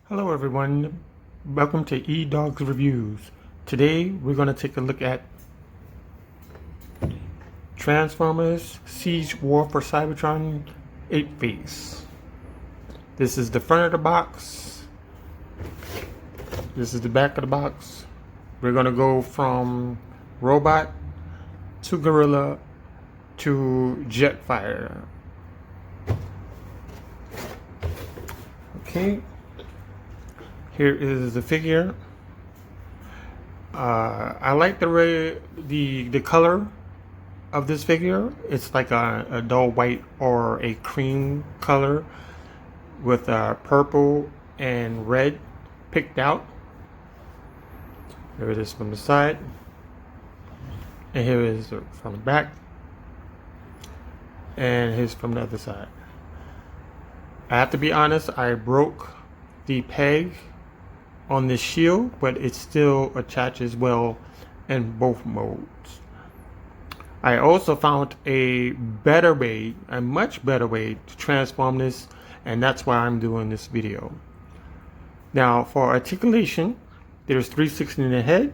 Hello everyone, welcome to Edoggz Reviews. Today we're going to take a look at Transformers Siege War for Cybertron Apeface. This is the front of the box. This is the back of the box. We're going to go from robot to gorilla to Jetfire. Okay. Here is the figure. I like the color of this figure. It's like a dull white or a cream color with purple and red picked out. Here it is from the side, and here it is from the back, and here's from the other side. I have to be honest, I broke the peg on this shield, but it still attaches well in both modes. I also found a better way, a much better way to transform this, and that's why I'm doing this video. Now for articulation, there's 360 in the head.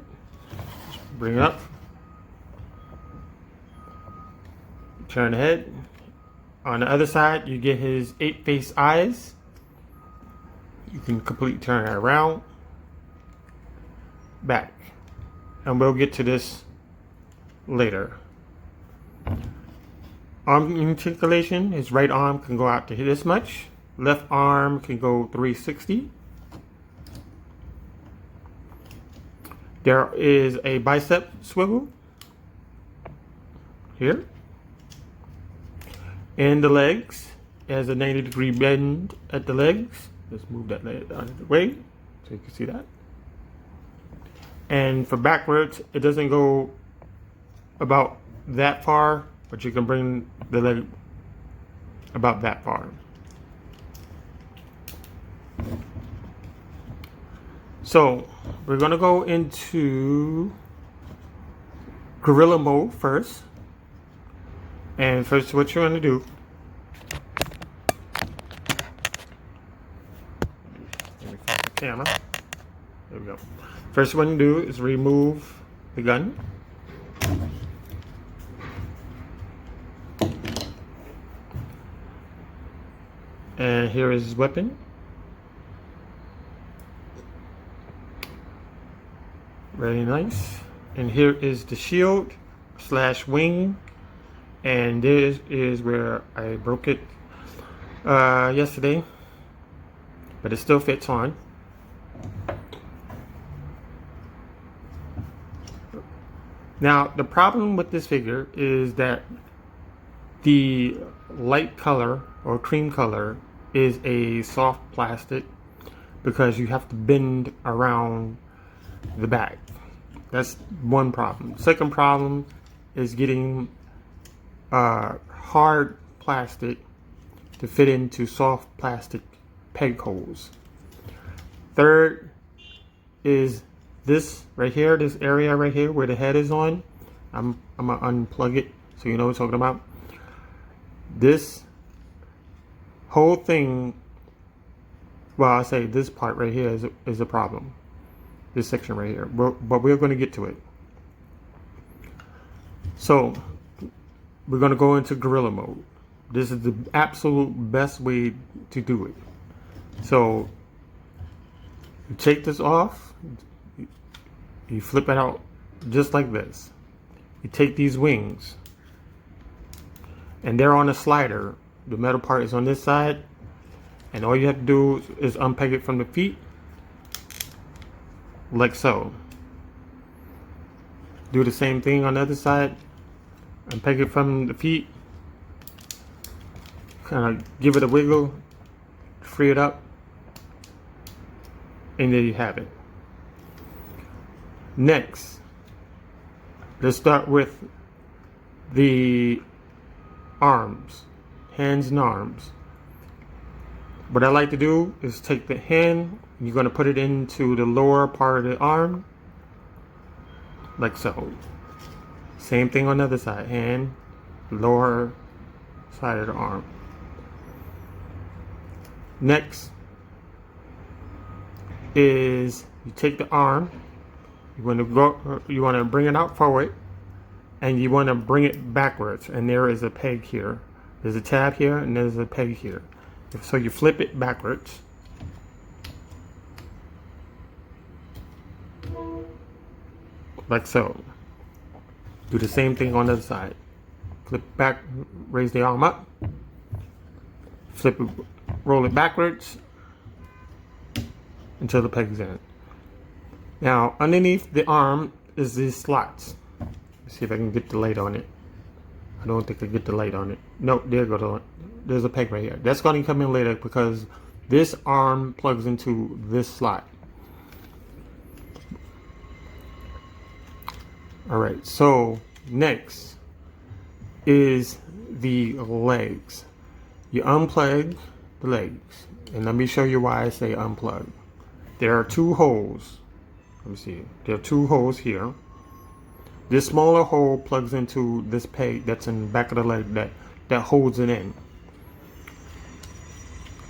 Just bring it up. Turn the head. On the other side, you get his 8-face eyes. You can completely turn it around. Back, and we'll get to this later. Arm articulation, his right arm can go out to this much, left arm can go 360. There is a bicep swivel here, and the legs has a 90-degree bend at the legs. Let's move that leg out of the way so you can see that. And for backwards, it doesn't go about that far, but you can bring the leg about that far. So we're going to go into gorilla mode first. And first, what you're going to do, let me follow the camera. There we go. First one you do is remove the gun. And here is his weapon. Very nice. And here is the shield / wing. And this is where I broke it yesterday. But it still fits on. Now, the problem with this figure is that the light color or cream color is a soft plastic because you have to bend around the back. That's one problem. Second problem is getting hard plastic to fit into soft plastic peg holes. Third is this right here, this area right here where the head is on. I'm gonna unplug it so you know what I'm talking about. This whole thing, well, I say this part right here is a problem. This section right here, but we're going to get to it. So we're going to go into gorilla mode. This is the absolute best way to do it. So you take this off. You flip it out just like this. You take these wings, and they're on a slider. The metal part is on this side, and all you have to do is unpeg it from the feet, like so. Do the same thing on the other side. Unpeg it from the feet, kind of give it a wiggle, free it up, and there you have it. Next, let's start with the arms, hands and arms. What I like to do is take the hand, and you're going to put it into the lower part of the arm, like so. Same thing on the other side, hand, lower side of the arm. Next, is you take the arm, you want to bring it out forward, and you want to bring it backwards. And there is a peg here. There's a tab here, and there's a peg here. So you flip it backwards. Like so. Do the same thing on the other side. Flip back, raise the arm up, flip it, roll it backwards until the peg's in. Now, underneath the arm is these slots. Let's see if I can get the light on it. I don't think I get the light on it. No, there goes. There's a peg right here. That's going to come in later because this arm plugs into this slot. Alright, so next is the legs. You unplug the legs. And let me show you why I say unplug. There are two holes. Let me see. There are two holes here. This smaller hole plugs into this peg that's in the back of the leg that holds it in.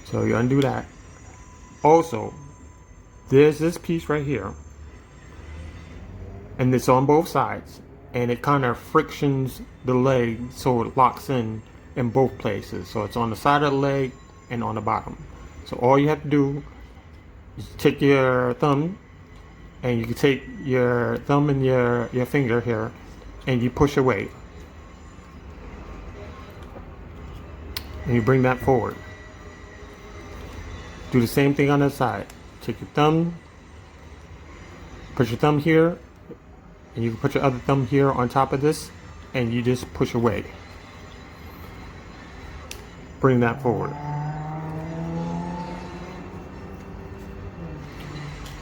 So you undo that. Also, there's this piece right here. And it's on both sides. And it kind of frictions the leg so it locks in both places. So it's on the side of the leg and on the bottom. So all you have to do is take your thumb, and you can take your thumb and your finger here, and you push away. And you bring that forward. Do the same thing on the side. Take your thumb, put your thumb here, and you can put your other thumb here on top of this, and you just push away. Bring that forward.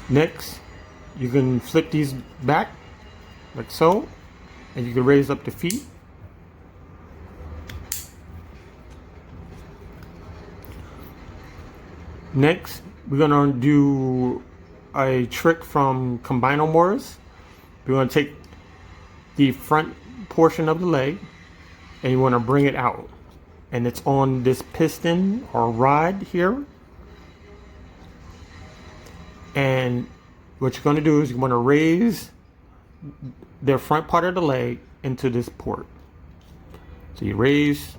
Next, you can flip these back, like so, and you can raise up the feet. Next, we're gonna do a trick from Combino Wars. We're going to take the front portion of the leg and you want to bring it out. And it's on this piston or rod here. And what you're going to do is you want to raise the front part of the leg into this port. So you raise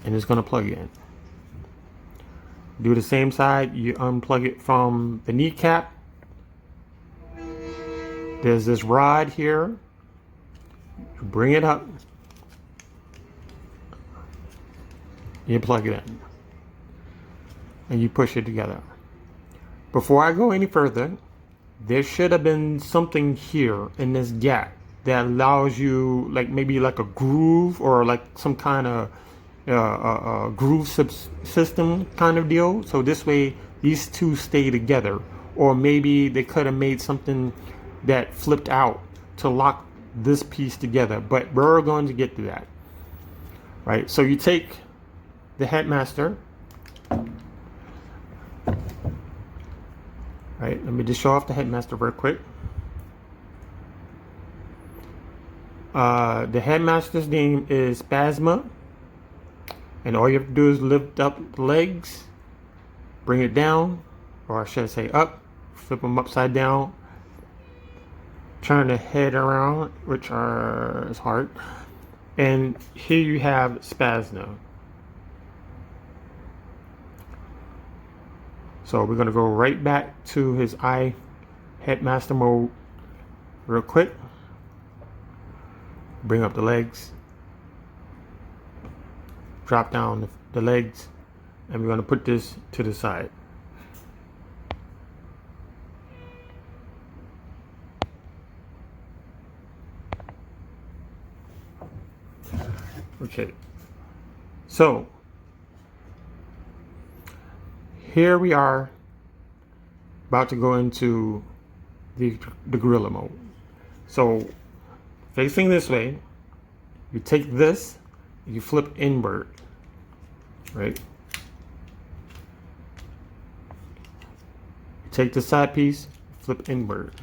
and it's going to plug in. Do the same side. You unplug it from the kneecap. There's this rod here. You bring it up. You plug it in. And you push it together. Before I go any further, there should have been something here in this gap that allows you, like maybe like a groove or like some kind of groove system kind of deal. So this way these two stay together. Or maybe they could have made something that flipped out to lock this piece together, but we're going to get to that. Right, so you take the headmaster. Right, let me just show off the headmaster real quick. The headmaster's name is Spasma, and all you have to do is lift up the legs, bring it down, or I should say up, flip them upside down, turn the head around, which is hard. And here you have Spasma. So we're going to go right back to his eye headmaster mode real quick. Bring up the legs. Drop down the legs. And we're going to put this to the side. Okay, so here we are about to go into the gorilla mode. So facing this way, you take this, you flip inward, right? You take the side piece, flip inward.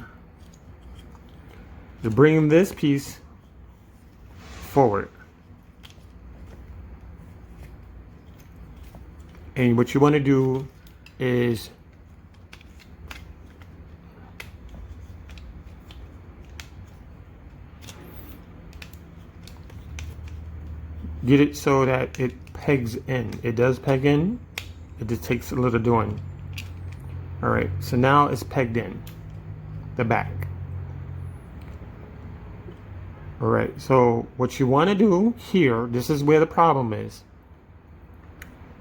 You bring this piece forward. And what you want to do is get it so that it pegs in. It does peg in. It just takes a little doing. All right, so now it's pegged in the back. All right, so what you want to do here, this is where the problem is.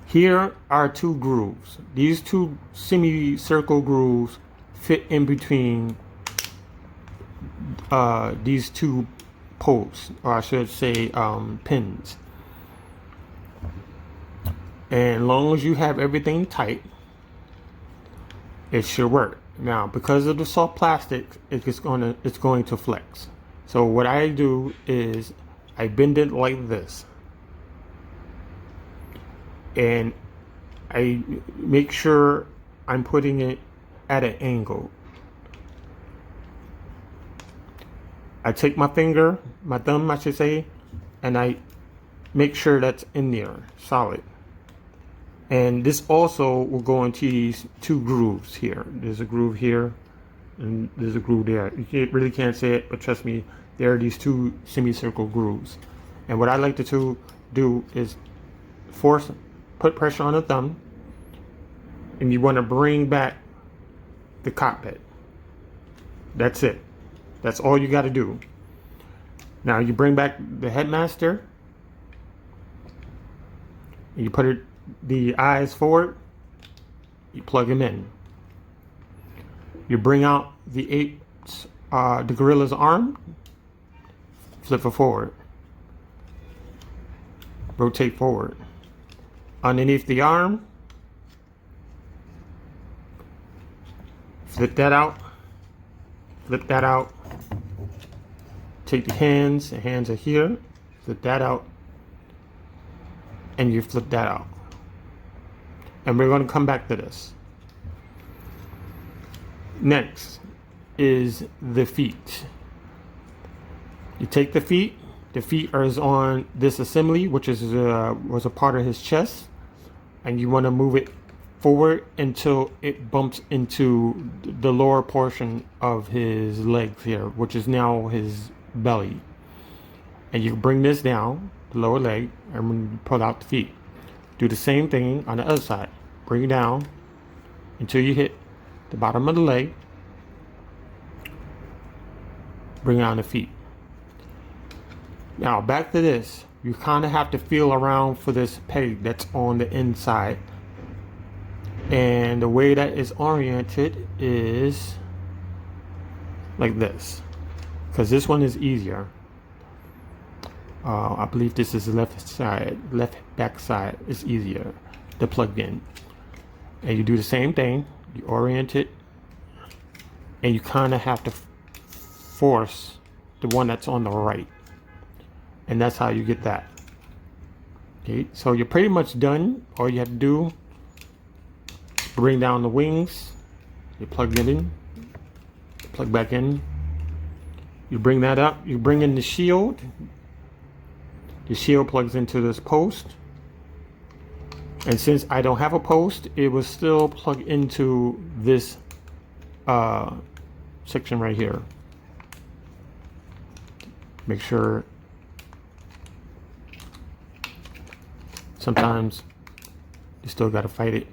Here are two grooves. These two semicircle grooves fit in between these two posts, or I should say pins. And as long as you have everything tight, it should work. Now, because of the soft plastic, it's going to flex. So what I do is I bend it like this, and I make sure I'm putting it at an angle. I take my finger, my thumb I should say, and I make sure that's in there, solid. And this also will go into these two grooves here. There's a groove here, and there's a groove there. You really can't see it, but trust me, there are these two semicircle grooves. And what I like to do is put pressure on the thumb, and you want to bring back the cockpit. That's it. That's all you got to do. Now you bring back the headmaster, and you put the eyes forward, you plug them in. You bring out the gorilla's arm, flip it forward, rotate forward. Underneath the arm, flip that out, take the hands are here, flip that out, and you flip that out. And we're going to come back to this. Next is the feet. You take the feet are on this assembly, which is was a part of his chest, and you want to move it forward until it bumps into the lower portion of his legs here, which is now his belly. And you bring this down, the lower leg, and pull out the feet. Do the same thing on the other side. Bring it down until you hit the bottom of the leg. Bring down the feet. Now back to this. You kind of have to feel around for this peg that's on the inside. And the way that is oriented is like this. Because this one is easier. I believe this is the left back side is easier to plug in. And you do the same thing. You orient it, and you kind of have to force the one that's on the right, and that's how you get that. Okay, so you're pretty much done. All you have to do, bring down the wings. You plug it in, plug back in. You bring that up. You bring in the shield. The shield plugs into this post. And since I don't have a post, it will still plug into this section right here. Make sure. Sometimes you still got to fight it.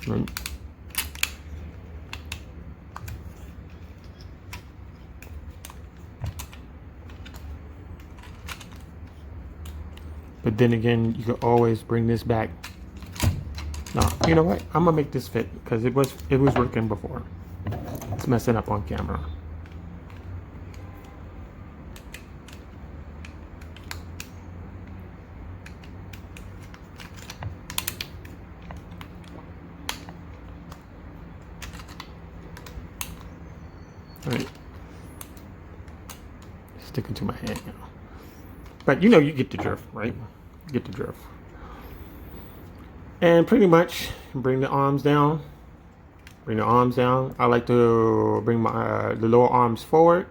Right. But then again, you can always bring this back. No, you know what? I'm gonna make this fit because it was working before. It's messing up on camera. All right. Sticking to my hand now. But you know, you get the drift, right? Get the drift. And pretty much bring the arms down. Bring the arms down. I like to bring my the lower arms forward.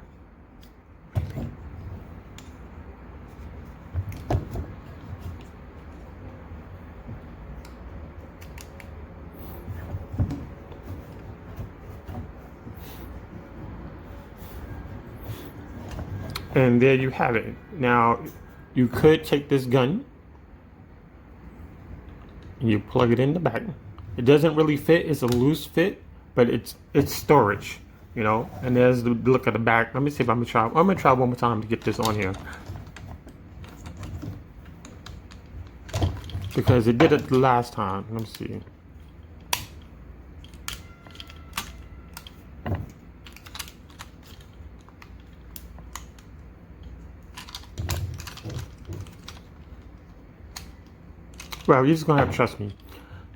And there you have it. Now, you could take this gun and you plug it in the back. It doesn't really fit. It's a loose fit, but it's storage, you know. And there's the look at the back. Let me see if I'm gonna try one more time to get this on here, because it did it the last time. Let me see. Well, you're just gonna have to trust me.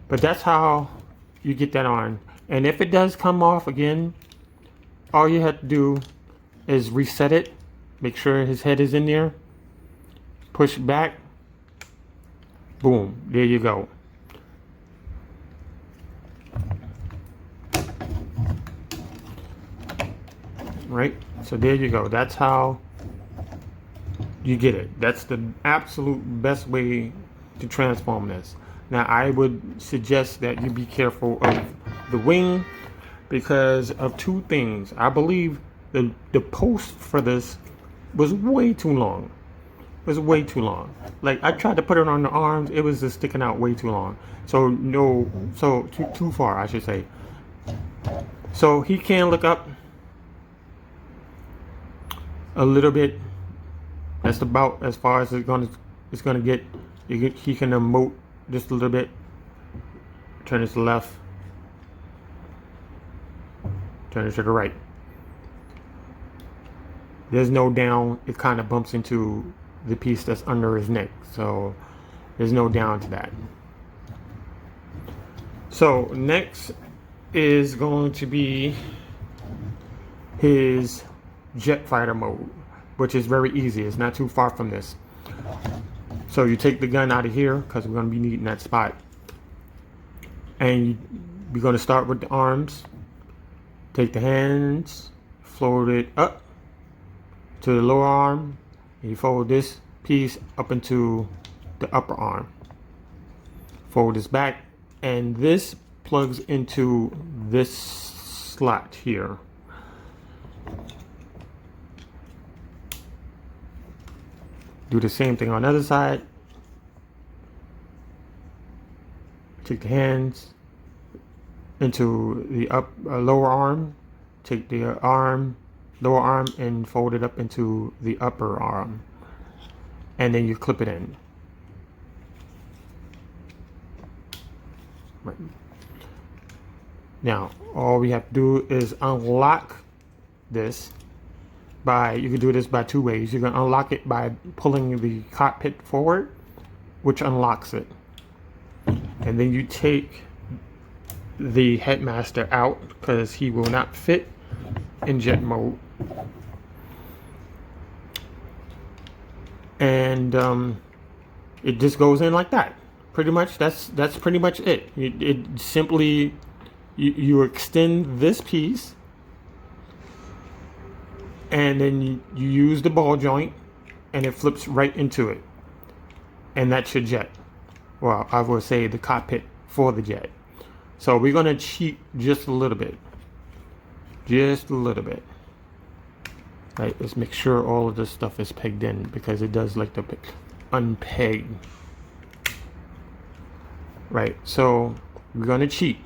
But that's how you get that on. And if it does come off again, all you have to do is reset it. Make sure his head is in there. Push back. Boom. There you go. Right? So there you go. That's how you get it. That's the absolute best way to transform this. Now, I would suggest that you be careful of the wing because of two things. I believe the post for this was way too long. It was way too long. Like, I tried to put it on the arms, it was just sticking out way too long. So too far, I should say. So he can look up a little bit. That's about as far as it's gonna get. He can emote just a little bit. Turn it to the left. Turn it to the right. There's no down. It kind of bumps into the piece that's under his neck. So there's no down to that. So next is going to be his jet fighter mode, which is very easy. It's not too far from this. So you take the gun out of here because we're going to be needing that spot. And we're going to start with the arms. Take the hands, fold it up to the lower arm, and you fold this piece up into the upper arm. Fold this back, and this plugs into this slot here. Do the same thing on the other side. Take the hands into the lower arm. Take the lower arm and fold it up into the upper arm. And then you clip it in. Right. Now, all we have to do is unlock this. You can do this by two ways. You can unlock it by pulling the cockpit forward, which unlocks it. And then you take the headmaster out because he will not fit in jet mode. And it just goes in like that. Pretty much, that's pretty much it. It simply, you extend this piece, and then you use the ball joint, and it flips right into it. And that's your jet. Well, I would say the cockpit for the jet. So we're going to cheat just a little bit. Just a little bit. Right, let's make sure all of this stuff is pegged in, because it does like to unpeg. Right, so we're going to cheat.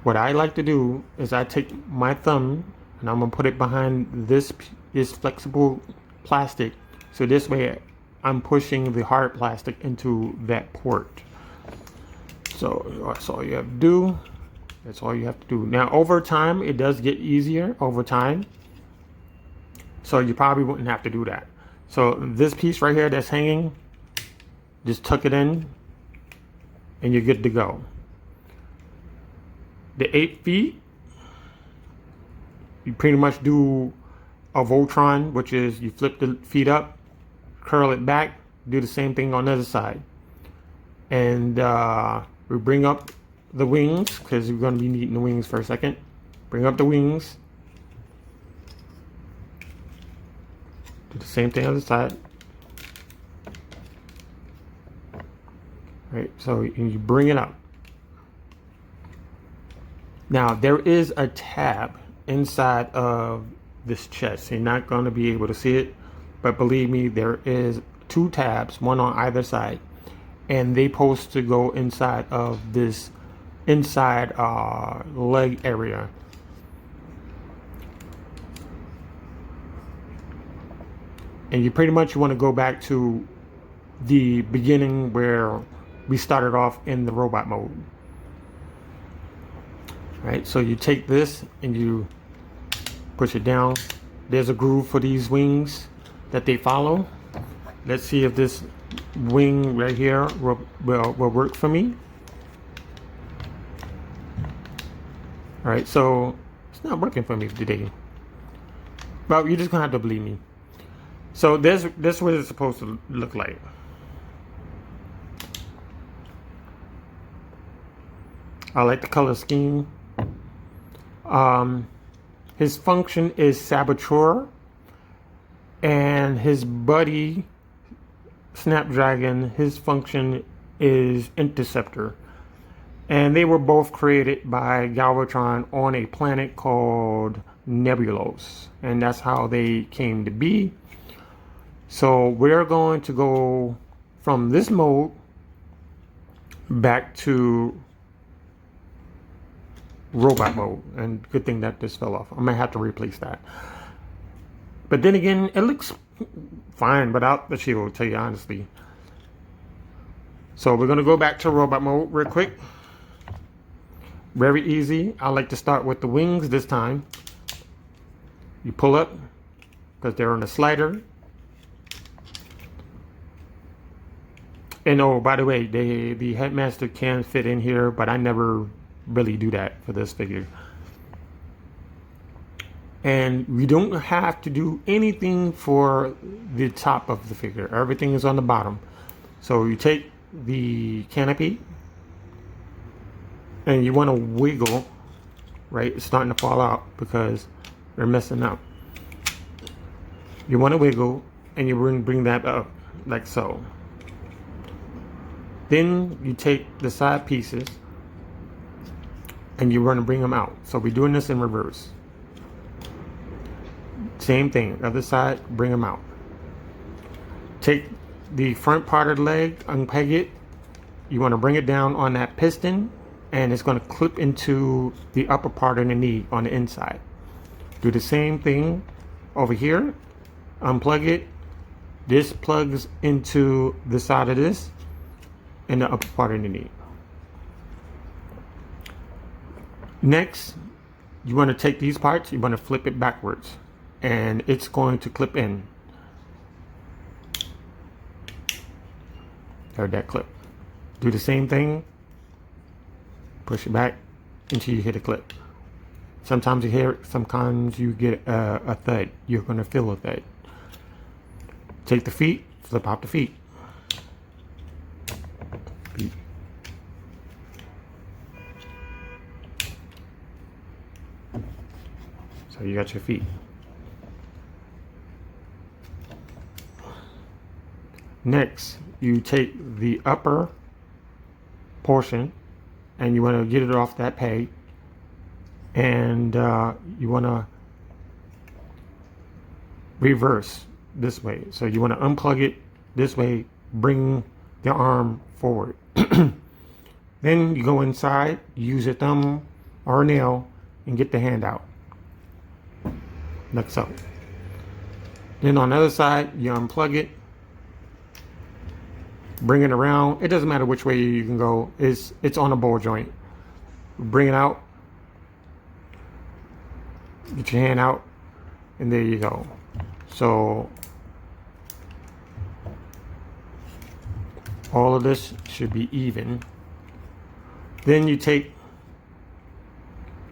What I like to do is I take my thumb and I'm going to put it behind this flexible plastic. So this way I'm pushing the hard plastic into that port. So that's all you have to do. That's all you have to do. Now over time, it does get easier over time. So you probably wouldn't have to do that. So this piece right here that's hanging, just tuck it in and you're good to go. The 8 feet, you pretty much do a Voltron, which is you flip the feet up, curl it back, do the same thing on the other side. And we bring up the wings, because we're going to be needing the wings for a second. Bring up the wings. Do the same thing on the side. Right, so you bring it up. Now there is a tab inside of this chest. You're not going to be able to see it, but believe me, there is 2 tabs, one on either side, and they supposed to go inside of this inside leg area. And you pretty much want to go back to the beginning where we started off in the robot mode. Right, so you take this and you push it down. There's a groove for these wings that they follow. Let's see if this wing right here will work for me. All right, so it's not working for me today. But you're just gonna have to believe me. So this is what it's supposed to look like. I like the color scheme. His function is Saboteur, and his buddy Snapdragon, his function is Interceptor. And they were both created by Galvatron on a planet called Nebulos, and that's how they came to be. So we're going to go from this mode back to robot mode, and good thing that this fell off. I might have to replace that. But then again, it looks fine without the shield, to tell you honestly. So we're going to go back to robot mode real quick. Very easy. I like to start with the wings this time. You pull up because they're on the slider. And oh, by the way, the headmaster can fit in here, but I never really do that for this figure. And we don't have to do anything for the top of the figure. Everything is on the bottom. So you take the canopy and you want to wiggle, right? It's starting to fall out because they're messing up. You want to wiggle and you bring that up like so. Then you take the side pieces and you want to bring them out. So we're doing this in reverse. Same thing, other side, bring them out. Take the front part of the leg, unpeg it. You want to bring it down on that piston, and it's going to clip into the upper part of the knee on the inside. Do the same thing over here. Unplug it. This plugs into the side of this and the upper part of the knee. Next, you want to take these parts, you want to flip it backwards, and it's going to clip in. There's that clip. Do the same thing. Push it back until you hit a clip. Sometimes you hear it, sometimes you get a thud. You're going to feel a thud. Take the feet, flip out the feet. So you got your feet. Next, you take the upper portion and you want to get it off that peg, and you want to reverse this way. So you want to unplug it this way, bring the arm forward. Then you go inside, use your thumb or a nail and get the hand out. Like so. Then on the other side, you unplug it, bring it around. It doesn't matter which way you can go. It's on a ball joint. Bring it out. Get your hand out, and there you go. So all of this should be even. Then you take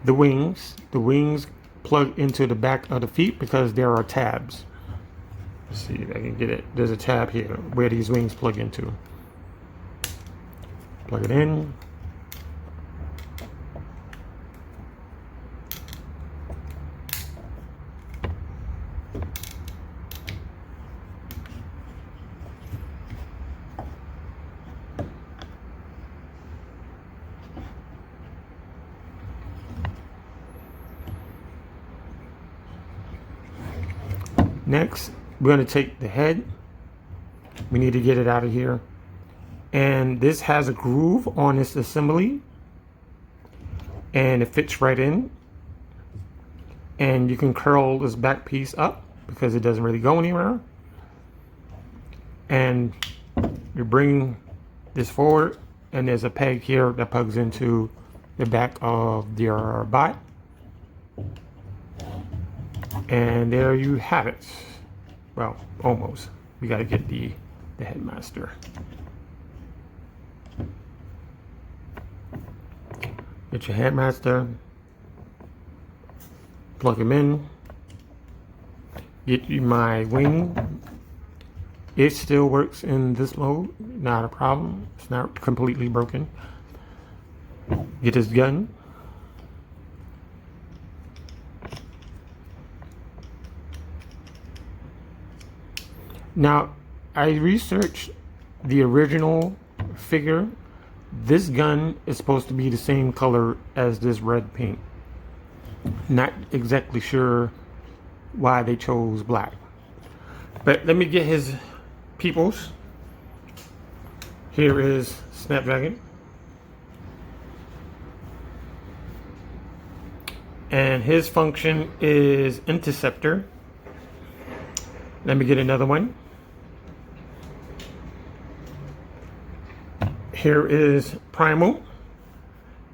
the wings. The wings plug into the back of the feet because there are tabs. Let's see if I can get it. There's a tab here where these wings plug into. Plug it in. Next, we're going to take the head. We need to get it out of here. And this has a groove on this assembly. And it fits right in. And you can curl this back piece up because it doesn't really go anywhere. And you bring this forward, and there's a peg here that plugs into the back of your bot. And there you have it. Well, almost. We got to get the headmaster. Get your headmaster. Plug him in. Get you my wing. It still works in this mode, not a problem. It's not completely broken. Get his gun. Now, I researched the original figure. This gun is supposed to be the same color as this red paint. Not exactly sure why they chose black. But let me get his peoples. Here is Snapdragon. And his function is interceptor. Let me get another one. Here is Primal.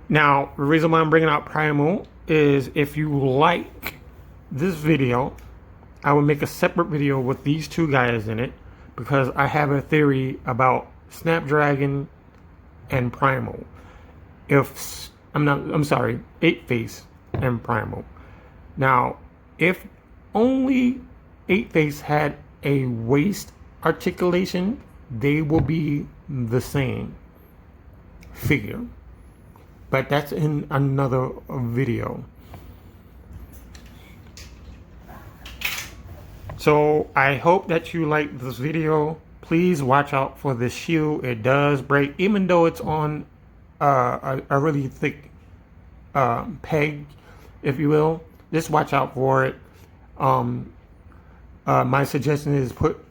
Now, the reason why I'm bringing out Primal is if you like this video, I will make a separate video with these two guys in it because I have a theory about Snapdragon and Primal. I'm sorry, Apeface and Primal. Now, if only Apeface had a waist articulation, they will be the same figure. But that's in another video. So I hope that you like this video. Please watch out for this shield. It does break, even though it's on a really thick peg, if you will. Just watch out for it. My suggestion is put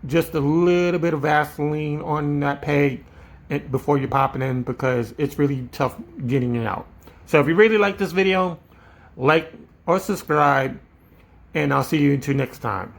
just a little bit of Vaseline on that peg before you pop it in, because it's really tough getting it out. So if you really like this video, like or subscribe, and I'll see you until next time.